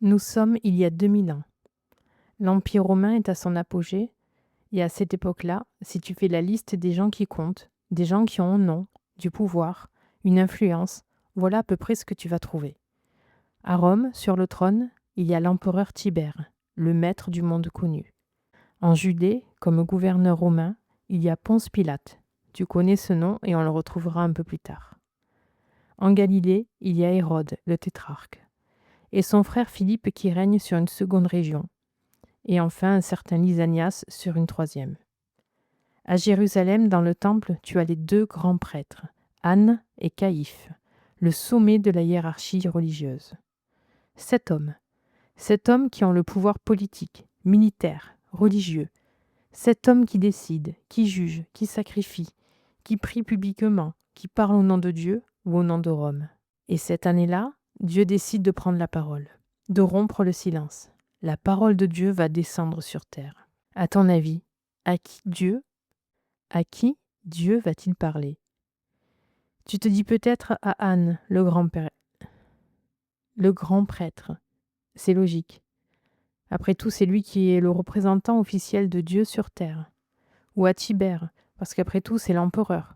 Nous sommes il y a 2000 ans. L'Empire romain est à son apogée, et à cette époque-là, si tu fais la liste des gens qui comptent, des gens qui ont un nom, du pouvoir, une influence, voilà à peu près ce que tu vas trouver. À Rome, sur le trône, il y a l'empereur Tibère, le maître du monde connu. En Judée, comme gouverneur romain, il y a Ponce Pilate. Tu connais ce nom et on le retrouvera un peu plus tard. En Galilée, il y a Hérode, le tétrarque, et son frère Philippe qui règne sur une seconde région, et enfin un certain Lysanias sur une troisième. À Jérusalem, dans le temple, tu as les deux grands prêtres, Anne et Caïphe, le sommet de la hiérarchie religieuse. Sept hommes qui ont le pouvoir politique, militaire, religieux, 7 hommes qui décident, qui jugent, qui sacrifient, qui prient publiquement, qui parlent au nom de Dieu ou au nom de Rome. Et cette année-là, Dieu décide de prendre la parole, de rompre le silence. La parole de Dieu va descendre sur terre. À ton avis, à qui Dieu va-t-il parler? Tu te dis peut-être à Anne, le grand prêtre. C'est logique. Après tout, c'est lui qui est le représentant officiel de Dieu sur terre. Ou à Tibère, parce qu'après tout, c'est l'empereur.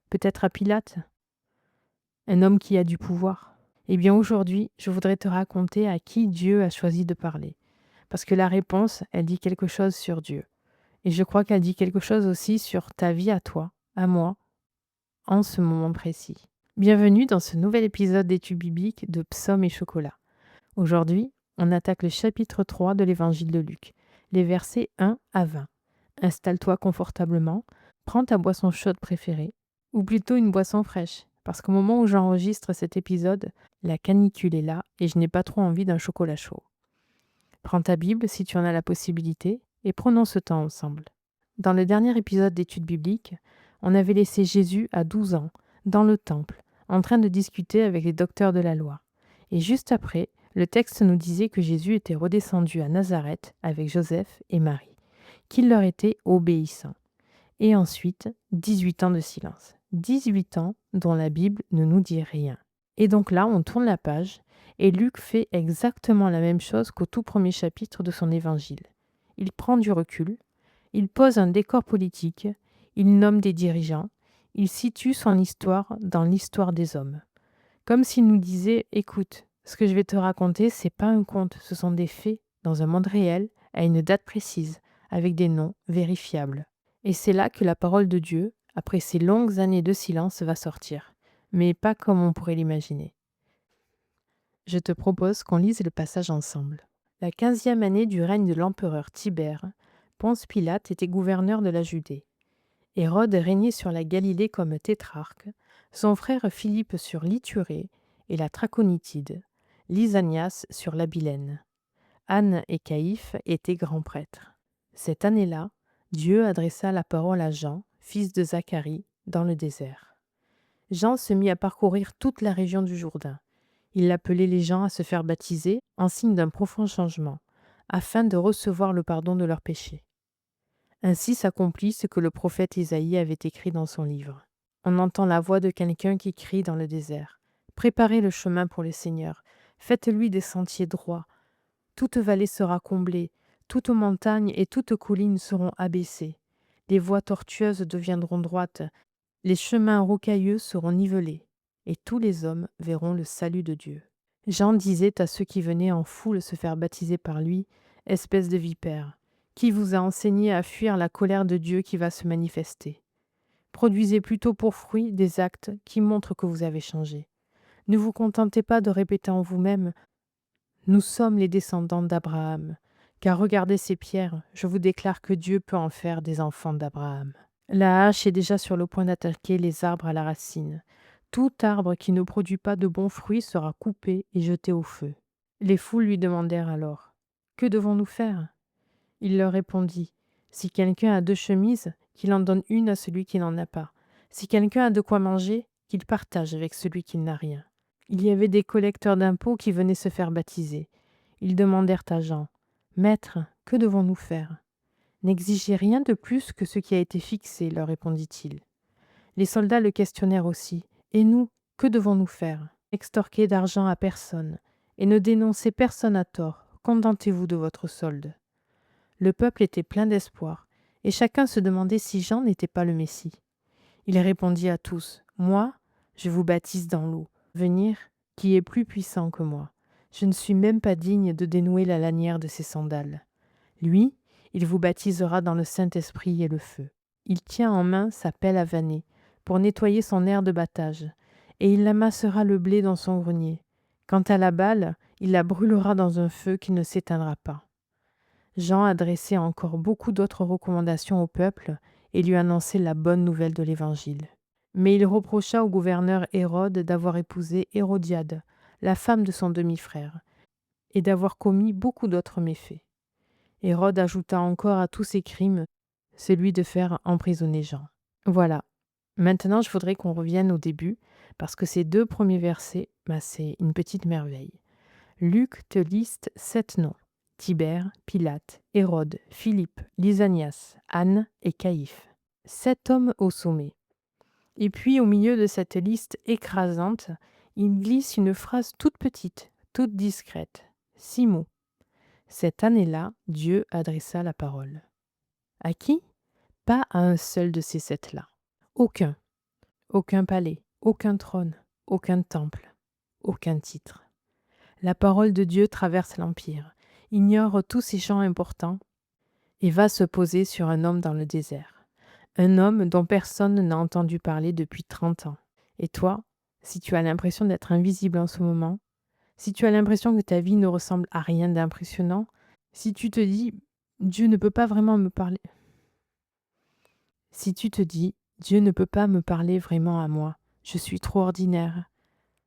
Peut-être à Pilate, un homme qui a du pouvoir. Eh bien aujourd'hui, je voudrais te raconter à qui Dieu a choisi de parler. Parce que la réponse, elle dit quelque chose sur Dieu. Et je crois qu'elle dit quelque chose aussi sur ta vie à toi, à moi, en ce moment précis. Bienvenue dans ce nouvel épisode d'études bibliques de Psaumes et Chocolat. Aujourd'hui, on attaque le chapitre 3 de l'évangile de Luc, les versets 1 à 20. Installe-toi confortablement, prends ta boisson chaude préférée, ou plutôt une boisson fraîche, parce qu'au moment où j'enregistre cet épisode, la canicule est là et je n'ai pas trop envie d'un chocolat chaud. Prends ta Bible si tu en as la possibilité et prenons ce temps ensemble. Dans le dernier épisode d'études bibliques, on avait laissé Jésus à 12 ans, dans le temple, en train de discuter avec les docteurs de la loi. Et juste après, le texte nous disait que Jésus était redescendu à Nazareth avec Joseph et Marie, qu'il leur était obéissant. Et ensuite, 18 ans de silence. 18 ans dont la Bible ne nous dit rien. Et donc là, on tourne la page, et Luc fait exactement la même chose qu'au tout premier chapitre de son évangile. Il prend du recul, il pose un décor politique, il nomme des dirigeants, il situe son histoire dans l'histoire des hommes. Comme s'il nous disait, écoute, ce que je vais te raconter, c'est pas un conte, ce sont des faits dans un monde réel, à une date précise, avec des noms vérifiables. Et c'est là que la parole de Dieu, après ces longues années de silence, va sortir, mais pas comme on pourrait l'imaginer. Je te propose qu'on lise le passage ensemble. La 15e année du règne de l'empereur Tibère, Ponce Pilate était gouverneur de la Judée. Hérode régnait sur la Galilée comme tétrarque, son frère Philippe sur l'Ithurée et la Traconitide, Lysanias sur l'Abilène. Anne et Caïphe étaient grands prêtres. Cette année-là, Dieu adressa la parole à Jean, fils de Zacharie, dans le désert. Jean se mit à parcourir toute la région du Jourdain. Il appelait les gens à se faire baptiser en signe d'un profond changement, afin de recevoir le pardon de leurs péchés. Ainsi s'accomplit ce que le prophète Isaïe avait écrit dans son livre. On entend la voix de quelqu'un qui crie dans le désert. Préparez le chemin pour le Seigneur, faites-lui des sentiers droits. Toute vallée sera comblée, toute montagne et toute colline seront abaissées. Les voies tortueuses deviendront droites, les chemins rocailleux seront nivelés, et tous les hommes verront le salut de Dieu. Jean disait à ceux qui venaient en foule se faire baptiser par lui, « Espèce de vipère, qui vous a enseigné à fuir la colère de Dieu qui va se manifester? Produisez plutôt pour fruit des actes qui montrent que vous avez changé. Ne vous contentez pas de répéter en vous-même « Nous sommes les descendants d'Abraham », car regardez ces pierres, je vous déclare que Dieu peut en faire des enfants d'Abraham. La hache est déjà sur le point d'attaquer les arbres à la racine. Tout arbre qui ne produit pas de bons fruits sera coupé et jeté au feu. Les foules lui demandèrent alors, « Que devons-nous faire ?» Il leur répondit, « Si quelqu'un a 2 chemises, qu'il en donne une à celui qui n'en a pas. Si quelqu'un a de quoi manger, qu'il partage avec celui qui n'a rien. » Il y avait des collecteurs d'impôts qui venaient se faire baptiser. Ils demandèrent à Jean, « Maître, que devons-nous faire ?» « N'exigez rien de plus que ce qui a été fixé, leur répondit-il. Les soldats le questionnèrent aussi. Et nous, que devons-nous faire? Extorquer d'argent à personne, et ne dénoncez personne à tort. Contentez-vous de votre solde. » Le peuple était plein d'espoir, et chacun se demandait si Jean n'était pas le Messie. Il répondit à tous, « Moi, je vous baptise dans l'eau. Venir, qui est plus puissant que moi. Je ne suis même pas digne de dénouer la lanière de ses sandales. Lui, il vous baptisera dans le Saint-Esprit et le feu. Il tient en main sa pelle à vanner pour nettoyer son aire de battage, et il amassera le blé dans son grenier. Quant à la balle, il la brûlera dans un feu qui ne s'éteindra pas. » Jean adressait encore beaucoup d'autres recommandations au peuple et lui annonçait la bonne nouvelle de l'Évangile. Mais il reprocha au gouverneur Hérode d'avoir épousé Hérodiade, la femme de son demi-frère, et d'avoir commis beaucoup d'autres méfaits. Hérode ajouta encore à tous ses crimes celui de faire emprisonner Jean. Voilà. Maintenant, je voudrais qu'on revienne au début, parce que ces 2 premiers versets, c'est une petite merveille. Luc te liste 7 noms. Tibère, Pilate, Hérode, Philippe, Lysanias, Anne et Caïphe. 7 hommes au sommet. Et puis, au milieu de cette liste écrasante, il glisse une phrase toute petite, toute discrète. 6 mots. Cette année-là, Dieu adressa la parole. À qui? Pas à un seul de ces 7-là. Aucun. Aucun palais, aucun trône, aucun temple, aucun titre. La parole de Dieu traverse l'Empire, ignore tous ces champs importants et va se poser sur un homme dans le désert. Un homme dont personne n'a entendu parler depuis 30 ans. Et toi, si tu as l'impression d'être invisible en ce moment, si tu as l'impression que ta vie ne ressemble à rien d'impressionnant, si tu te dis « Dieu ne peut pas vraiment me parler », si tu te dis « Dieu ne peut pas me parler vraiment à moi, je suis trop ordinaire,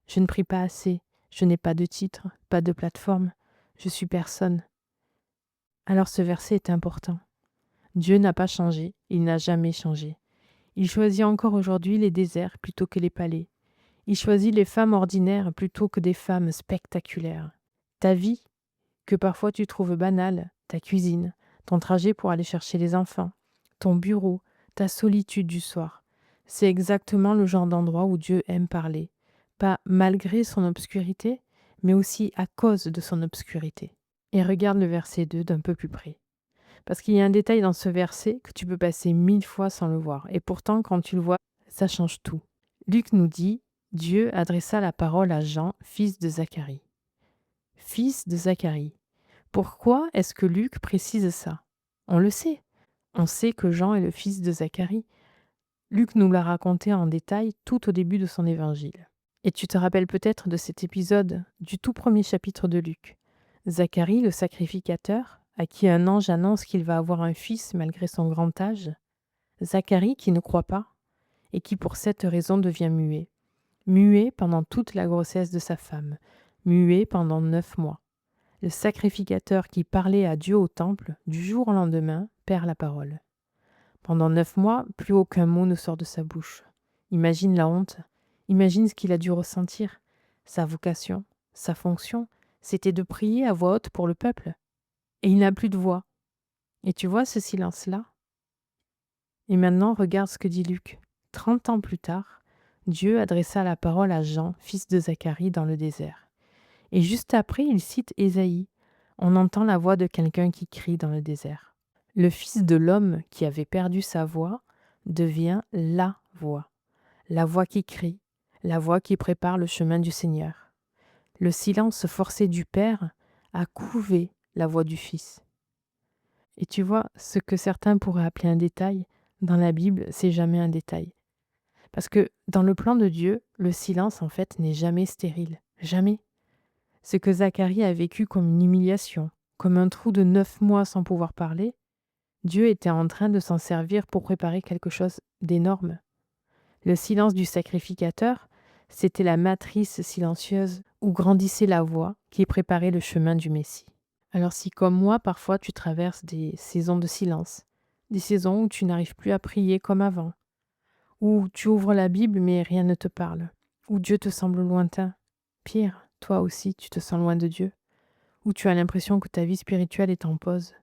je ne prie pas assez, je n'ai pas de titre, pas de plateforme, je suis personne », alors ce verset est important. Dieu n'a pas changé, il n'a jamais changé. Il choisit encore aujourd'hui les déserts plutôt que les palais. Il choisit les femmes ordinaires plutôt que des femmes spectaculaires. Ta vie, que parfois tu trouves banale, ta cuisine, ton trajet pour aller chercher les enfants, ton bureau, ta solitude du soir, c'est exactement le genre d'endroit où Dieu aime parler. Pas malgré son obscurité, mais aussi à cause de son obscurité. Et regarde le verset 2 d'un peu plus près. Parce qu'il y a un détail dans ce verset que tu peux passer 1000 fois sans le voir. Et pourtant, quand tu le vois, ça change tout. Luc nous dit, Dieu adressa la parole à Jean, fils de Zacharie. Fils de Zacharie. Pourquoi est-ce que Luc précise ça? On le sait. On sait que Jean est le fils de Zacharie. Luc nous l'a raconté en détail tout au début de son évangile. Et tu te rappelles peut-être de cet épisode du tout premier chapitre de Luc. Zacharie, le sacrificateur, à qui un ange annonce qu'il va avoir un fils malgré son grand âge. Zacharie qui ne croit pas et qui pour cette raison devient muet. Muet pendant toute la grossesse de sa femme. Muet pendant 9 mois. Le sacrificateur qui parlait à Dieu au temple, du jour au lendemain, perd la parole. Pendant 9 mois, plus aucun mot ne sort de sa bouche. Imagine la honte. Imagine ce qu'il a dû ressentir. Sa vocation, sa fonction, c'était de prier à voix haute pour le peuple. Et il n'a plus de voix. Et tu vois ce silence-là? Et maintenant, regarde ce que dit Luc. 30 ans plus tard, Dieu adressa la parole à Jean, fils de Zacharie, dans le désert. Et juste après, il cite Ésaïe. On entend la voix de quelqu'un qui crie dans le désert. Le Fils de l'homme qui avait perdu sa voix devient la voix qui crie, la voix qui prépare le chemin du Seigneur. Le silence forcé du Père a couvé la voix du Fils. Et tu vois, ce que certains pourraient appeler un détail, dans la Bible, c'est jamais un détail. Parce que dans le plan de Dieu, le silence, en fait, n'est jamais stérile. Jamais. Ce que Zacharie a vécu comme une humiliation, comme un trou de 9 mois sans pouvoir parler, Dieu était en train de s'en servir pour préparer quelque chose d'énorme. Le silence du sacrificateur, c'était la matrice silencieuse où grandissait la voix qui préparait le chemin du Messie. Alors si comme moi, parfois tu traverses des saisons de silence, des saisons où tu n'arrives plus à prier comme avant, où tu ouvres la Bible mais rien ne te parle, où Dieu te semble lointain, pire, toi aussi tu te sens loin de Dieu, où tu as l'impression que ta vie spirituelle est en pause.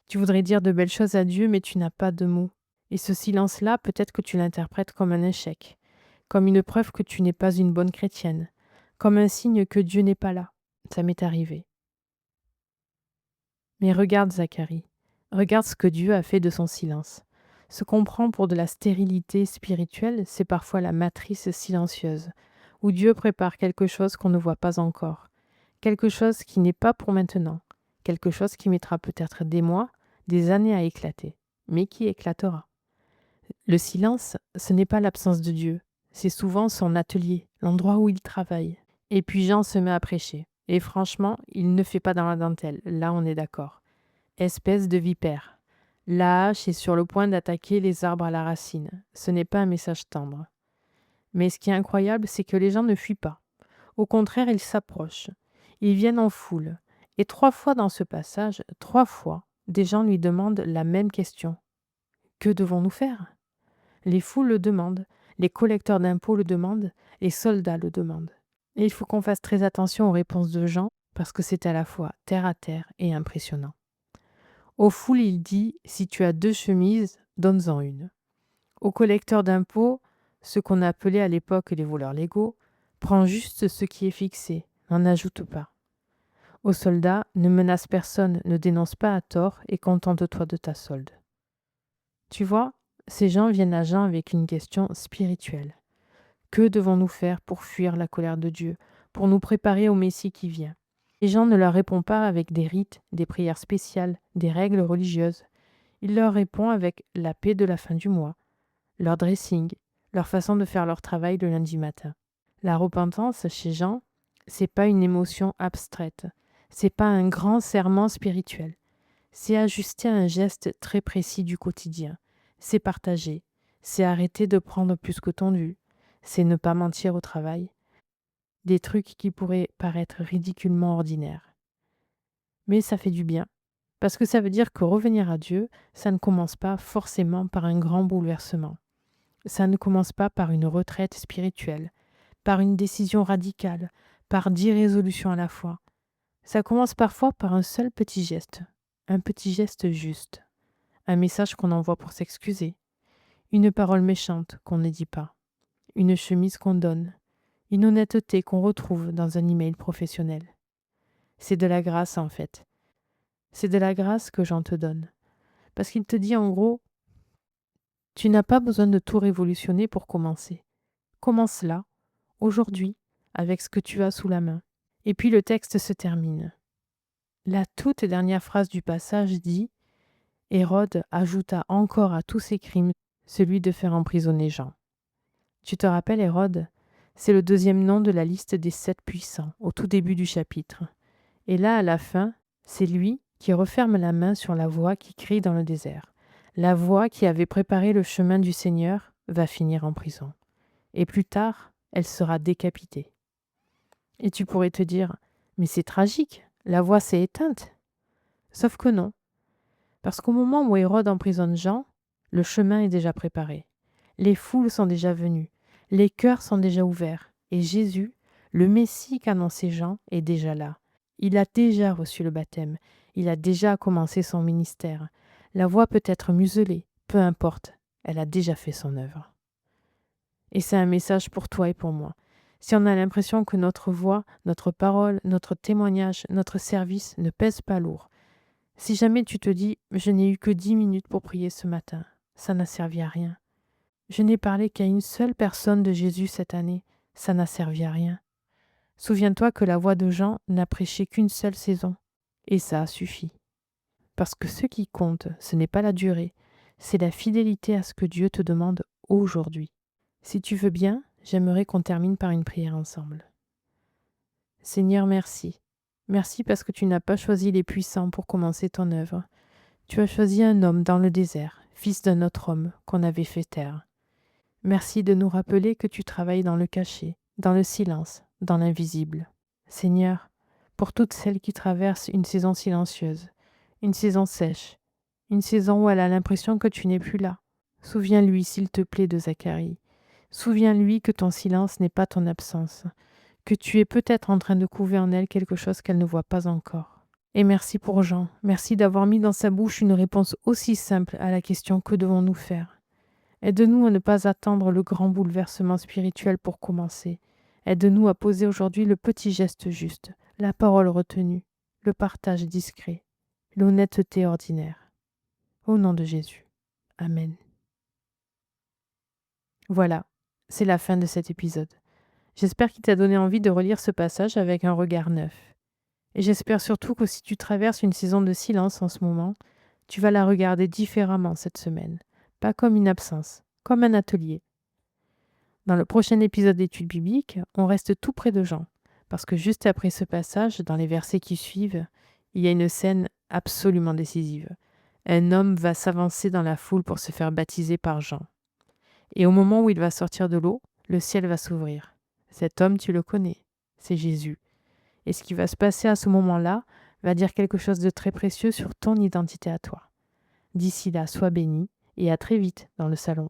Tu voudrais dire de belles choses à Dieu mais tu n'as pas de mots. Et ce silence-là, peut-être que tu l'interprètes comme un échec, comme une preuve que tu n'es pas une bonne chrétienne, comme un signe que Dieu n'est pas là. Ça m'est arrivé. Mais regarde Zacharie, regarde ce que Dieu a fait de son silence. Ce qu'on prend pour de la stérilité spirituelle, c'est parfois la matrice silencieuse, où Dieu prépare quelque chose qu'on ne voit pas encore, quelque chose qui n'est pas pour maintenant, quelque chose qui mettra peut-être des mois, des années à éclater, mais qui éclatera. Le silence, ce n'est pas l'absence de Dieu, c'est souvent son atelier, l'endroit où il travaille. Et puis Jean se met à prêcher. Et franchement, il ne fait pas dans la dentelle, là on est d'accord. Espèce de vipère. La hache est sur le point d'attaquer les arbres à la racine. Ce n'est pas un message tendre. Mais ce qui est incroyable, c'est que les gens ne fuient pas. Au contraire, ils s'approchent. Ils viennent en foule. Et 3 fois dans ce passage, 3 fois, des gens lui demandent la même question. Que devons-nous faire? Les foules le demandent, les collecteurs d'impôts le demandent, les soldats le demandent. Et il faut qu'on fasse très attention aux réponses de Jean, parce que c'est à la fois terre à terre et impressionnant. Aux foules, il dit, si tu as 2 chemises, donne-en une. Aux collecteurs d'impôts, ceux qu'on appelait à l'époque les voleurs légaux, prends juste ce qui est fixé, n'en ajoute pas. Aux soldats, ne menace personne, ne dénonce pas à tort et contente-toi de ta solde. Tu vois, ces gens viennent à Jean avec une question spirituelle. Que devons-nous faire pour fuir la colère de Dieu, pour nous préparer au Messie qui vient? Et Jean ne leur répond pas avec des rites, des prières spéciales, des règles religieuses. Il leur répond avec la paix de la fin du mois, leur dressing, leur façon de faire leur travail le lundi matin. La repentance, chez Jean, c'est pas une émotion abstraite, c'est pas un grand serment spirituel. C'est ajuster à un geste très précis du quotidien. C'est partager. C'est arrêter de prendre plus que ton dû. C'est ne pas mentir au travail. Des trucs qui pourraient paraître ridiculement ordinaires. Mais ça fait du bien. Parce que ça veut dire que revenir à Dieu, ça ne commence pas forcément par un grand bouleversement. Ça ne commence pas par une retraite spirituelle, par une décision radicale, par 10 résolutions à la fois. Ça commence parfois par un seul petit geste, un petit geste juste, un message qu'on envoie pour s'excuser, une parole méchante qu'on ne dit pas, une chemise qu'on donne, une honnêteté qu'on retrouve dans un email professionnel. C'est de la grâce en fait. C'est de la grâce que Jean te donne. Parce qu'il te dit en gros, tu n'as pas besoin de tout révolutionner pour commencer. Commence là, aujourd'hui, avec ce que tu as sous la main. Et puis le texte se termine. La toute dernière phrase du passage dit « Hérode ajouta encore à tous ses crimes celui de faire emprisonner Jean. » Tu te rappelles Hérode? C'est le 2e nom de la liste des 7 puissants, au tout début du chapitre. Et là, à la fin, c'est lui qui referme la main sur la voix qui crie dans le désert. La voix qui avait préparé le chemin du Seigneur va finir en prison. Et plus tard, elle sera décapitée. Et tu pourrais te dire, mais c'est tragique, la voix s'est éteinte. Sauf que non, parce qu'au moment où Hérode emprisonne Jean, le chemin est déjà préparé. Les foules sont déjà venues, les cœurs sont déjà ouverts, et Jésus, le Messie qu'annonçait Jean, est déjà là. Il a déjà reçu le baptême, il a déjà commencé son ministère. La voix peut être muselée, peu importe, elle a déjà fait son œuvre. Et c'est un message pour toi et pour moi. Si on a l'impression que notre voix, notre parole, notre témoignage, notre service ne pèsent pas lourd, si jamais tu te dis « je n'ai eu que 10 minutes pour prier ce matin, ça n'a servi à rien. Je n'ai parlé qu'à une seule personne de Jésus cette année, ça n'a servi à rien. » Souviens-toi que la voix de Jean n'a prêché qu'une seule saison, et ça a suffi. Parce que ce qui compte, ce n'est pas la durée, c'est la fidélité à ce que Dieu te demande aujourd'hui. Si tu veux bien, j'aimerais qu'on termine par une prière ensemble. Seigneur, merci. Merci parce que tu n'as pas choisi les puissants pour commencer ton œuvre. Tu as choisi un homme dans le désert, fils d'un autre homme qu'on avait fait taire. Merci de nous rappeler que tu travailles dans le caché, dans le silence, dans l'invisible. Seigneur, pour toutes celles qui traversent une saison silencieuse, une saison sèche, une saison où elle a l'impression que tu n'es plus là, souviens-lui, s'il te plaît, de Zacharie. Souviens-lui que ton silence n'est pas ton absence, que tu es peut-être en train de couver en elle quelque chose qu'elle ne voit pas encore. Et merci pour Jean, merci d'avoir mis dans sa bouche une réponse aussi simple à la question « Que devons-nous faire ?» Aide-nous à ne pas attendre le grand bouleversement spirituel pour commencer. Aide-nous à poser aujourd'hui le petit geste juste, la parole retenue, le partage discret, l'honnêteté ordinaire. Au nom de Jésus. Amen. Voilà, c'est la fin de cet épisode. J'espère qu'il t'a donné envie de relire ce passage avec un regard neuf. Et j'espère surtout que si tu traverses une saison de silence en ce moment, tu vas la regarder différemment cette semaine. Pas comme une absence, comme un atelier. Dans le prochain épisode d'études bibliques, on reste tout près de Jean, parce que juste après ce passage, dans les versets qui suivent, il y a une scène absolument décisive. Un homme va s'avancer dans la foule pour se faire baptiser par Jean. Et au moment où il va sortir de l'eau, le ciel va s'ouvrir. Cet homme, tu le connais, c'est Jésus. Et ce qui va se passer à ce moment-là va dire quelque chose de très précieux sur ton identité à toi. D'ici là, sois béni et à très vite dans le salon.